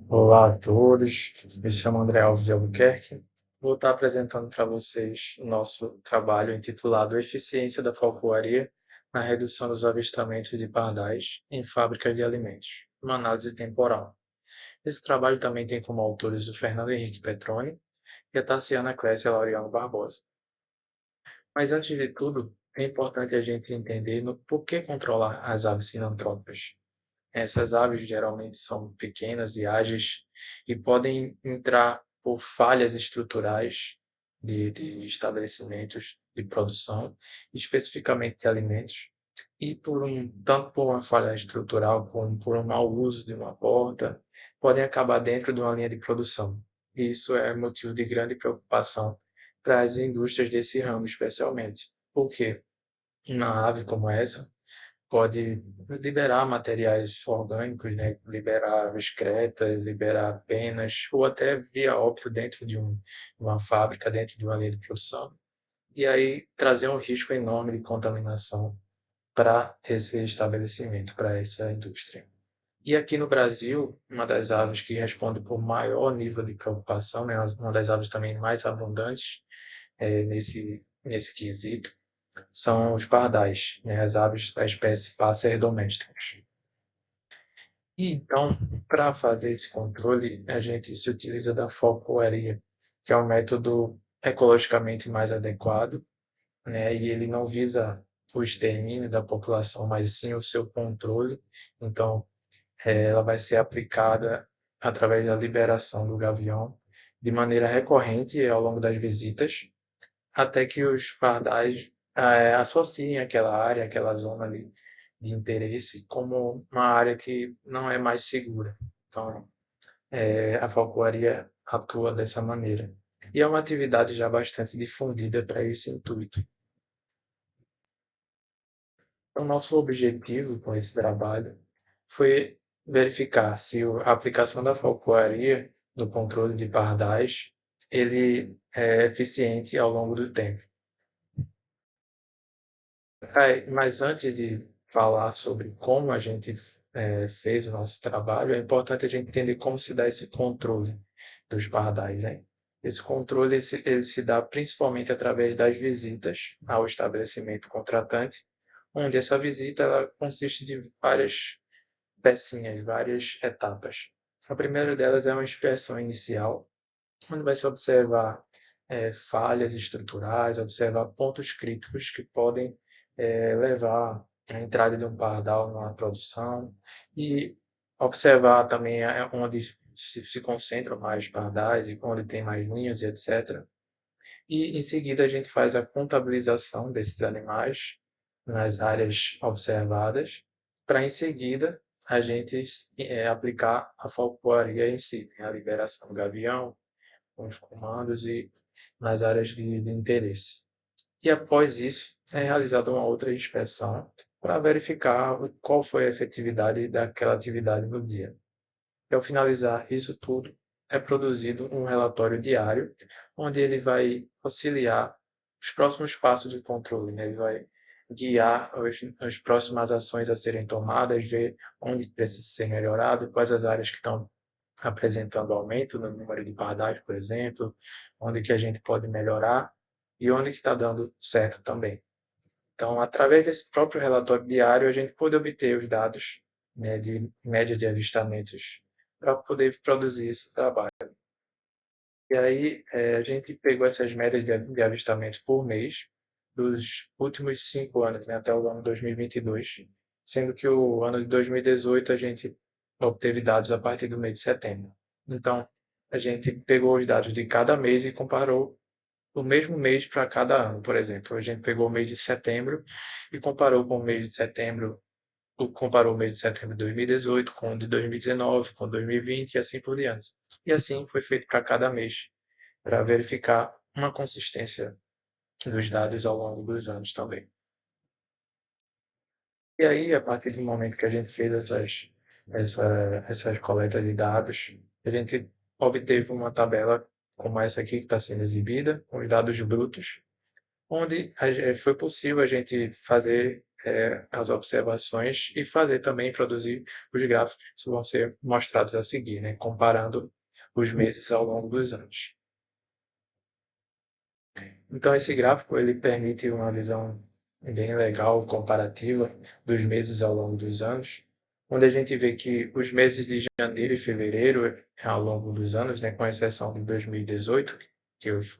Olá a todos, me chamo André Alves de Albuquerque. Vou estar apresentando para vocês o nosso trabalho intitulado Eficiência da Falcoaria na redução dos avistamentos de pardais em fábricas de alimentos, uma análise temporal. Esse trabalho também tem como autores o Fernando Henrique Petroni e a Tarciana Clécia Laureano Barbosa. Mas antes de tudo, é importante a gente entender no por que controlar as aves sinantrópicas. Essas aves geralmente são pequenas e ágeis e podem entrar por falhas estruturais de estabelecimentos de produção, especificamente de alimentos, e tanto por uma falha estrutural como por um mau uso de uma porta, podem acabar dentro de uma linha de produção. E isso é motivo de grande preocupação para as indústrias desse ramo, especialmente. Por quê? Uma ave como essa pode liberar materiais orgânicos, né? Liberar excretas, liberar penas, ou até via óbito dentro de uma fábrica, dentro de uma linha de produção, e aí trazer um risco enorme de contaminação para esse estabelecimento, para essa indústria. E aqui no Brasil, uma das aves que responde por maior nível de preocupação, né? Uma das aves também mais abundantes nesse quesito, são os pardais, né, as aves da espécie Passer domesticus. E então, para fazer esse controle, a gente se utiliza da falcoaria, que é um método ecologicamente mais adequado, né, e ele não visa o extermínio da população, mas sim o seu controle. Então, ela vai ser aplicada através da liberação do gavião de maneira recorrente ao longo das visitas, até que os pardais associem aquela área, aquela zona ali de interesse como uma área que não é mais segura. Então, a falcoaria atua dessa maneira. E é uma atividade já bastante difundida para esse intuito. Então, nosso objetivo com esse trabalho foi verificar se a aplicação da falcoaria no controle de pardais ele é eficiente ao longo do tempo. Mas antes de falar sobre como a gente fez o nosso trabalho, é importante a gente entender como se dá esse controle dos pardais, né? Esse controle ele se dá principalmente através das visitas ao estabelecimento contratante, onde essa visita ela consiste de várias pecinhas, várias etapas. A primeira delas é uma inspeção inicial, onde vai se observar falhas estruturais, observar pontos críticos que podem levar à entrada de um pardal numa produção e observar também onde se concentram mais pardais e onde tem mais ninhos e etc. E em seguida a gente faz a contabilização desses animais nas áreas observadas, para em seguida a gente aplicar a falcoaria em si, né? A liberação do gavião, com os comandos e nas áreas de interesse. E após isso, é realizada uma outra inspeção para verificar qual foi a efetividade daquela atividade no dia. E ao finalizar isso tudo, é produzido um relatório diário, onde ele vai auxiliar os próximos passos de controle, né? Ele vai guiar as próximas ações a serem tomadas, ver onde precisa ser melhorado, quais as áreas que estão apresentando aumento no número de pardais, por exemplo, onde que a gente pode melhorar e onde que está dando certo também. Então, através desse próprio relatório diário, a gente pôde obter os dados, né, de média de avistamentos para poder produzir esse trabalho. E aí, a gente pegou essas médias de avistamentos por mês dos últimos 5 anos, né, até o ano 2022, sendo que o ano de 2018 a gente obteve dados a partir do mês de setembro. Então, a gente pegou os dados de cada mês e comparou o mesmo mês para cada ano. Por exemplo, a gente pegou o mês de setembro e comparou com o mês de setembro, comparou o mês de setembro de 2018 com o de 2019, com 2020 e assim por diante. E assim foi feito para cada mês, para verificar uma consistência dos dados ao longo dos anos também. E aí, a partir do momento que a gente fez essas coletas de dados, a gente obteve uma tabela como essa aqui que está sendo exibida, com os dados brutos, onde foi possível a gente fazer as observações e fazer também, produzir os gráficos que vão ser mostrados a seguir, né, comparando os meses ao longo dos anos. Então, esse gráfico ele permite uma visão bem legal, comparativa dos meses ao longo dos anos, onde a gente vê que os meses de janeiro e fevereiro, ao longo dos anos, né, com exceção de 2018, que os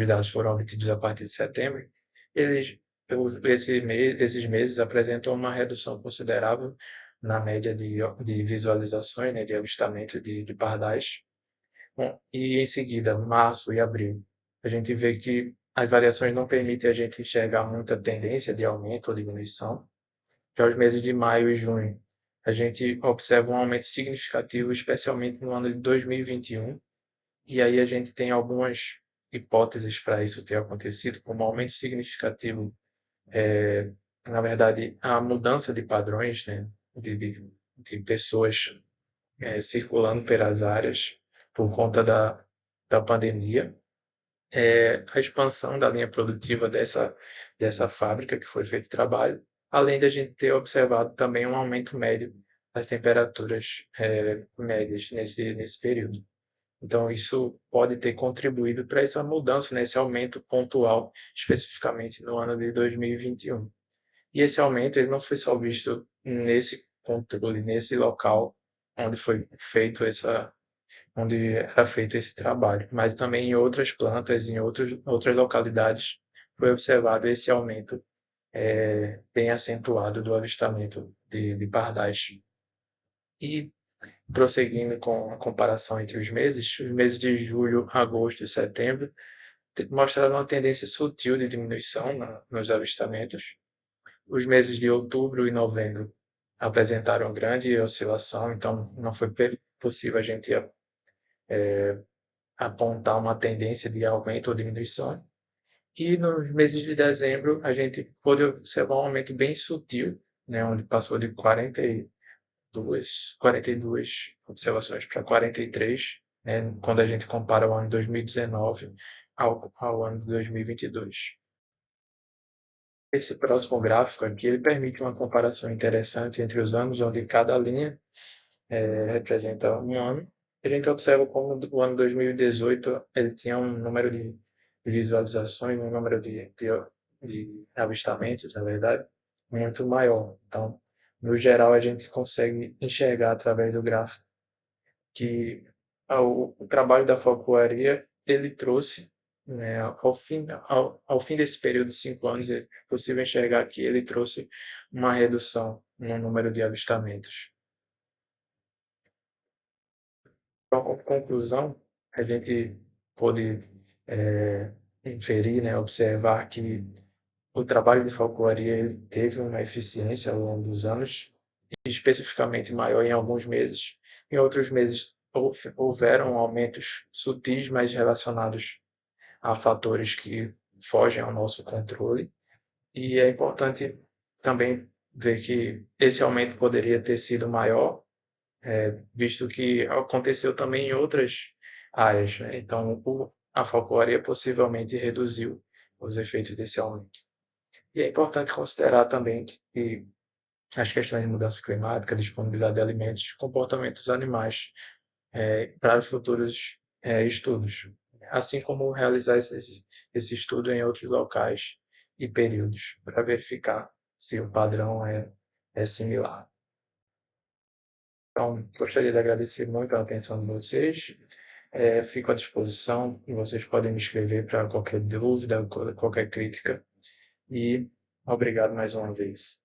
dados foram obtidos a partir de setembro, eles, esses meses apresentam uma redução considerável na média de visualizações, né, de avistamento de pardais. Bom, e em seguida, março e abril, a gente vê que as variações não permitem a gente enxergar muita tendência de aumento ou diminuição. Já os meses de maio e junho, a gente observa um aumento significativo, especialmente no ano de 2021, e aí a gente tem algumas hipóteses para isso ter acontecido, como aumento significativo, na verdade, a mudança de padrões, né, de pessoas circulando pelas áreas por conta da pandemia, a expansão da linha produtiva dessa fábrica que foi feito o trabalho, além de a gente ter observado também um aumento médio das temperaturas médias nesse período. Então, isso pode ter contribuído para essa mudança, né, esse aumento pontual, especificamente no ano de 2021. E esse aumento ele não foi só visto nesse controle, nesse local onde foi feito onde era feito esse trabalho, mas também em outras plantas, em outras localidades, foi observado esse aumento bem acentuado do avistamento de pardais. E prosseguindo com a comparação entre os meses de julho, agosto e setembro mostraram uma tendência sutil de diminuição nos avistamentos. Os meses de outubro e novembro apresentaram grande oscilação, então não foi possível a gente apontar uma tendência de aumento ou diminuição. E nos meses de dezembro, a gente pôde observar um aumento bem sutil, né, onde passou de 42 observações para 43, né, quando a gente compara o ano de 2019 ao ano de 2022. Esse próximo gráfico aqui ele permite uma comparação interessante entre os anos, onde cada linha representa um ano. A gente observa como o ano 2018 ele tinha um número de visualizações, um número de avistamentos, na verdade, muito maior. Então, no geral, a gente consegue enxergar através do gráfico que o trabalho da falcoaria ele trouxe, né, ao fim desse período de 5 anos, é possível enxergar que ele trouxe uma redução no número de avistamentos. Então, como conclusão, a gente pôde inferir, né, observar que o trabalho de falcoaria ele teve uma eficiência ao longo dos anos, especificamente maior em alguns meses. Em outros meses houveram aumentos sutis, mas relacionados a fatores que fogem ao nosso controle. E é importante também ver que esse aumento poderia ter sido maior, visto que aconteceu também em outras áreas, né? Então, a falcoaria possivelmente reduziu os efeitos desse aumento. E é importante considerar também que as questões de mudança climática, disponibilidade de alimentos, comportamentos animais para futuros estudos, assim como realizar esse estudo em outros locais e períodos, para verificar se o padrão é similar. Então, gostaria de agradecer muito a atenção de vocês. Fico à disposição e vocês podem me escrever para qualquer dúvida, qualquer crítica. E obrigado mais uma vez.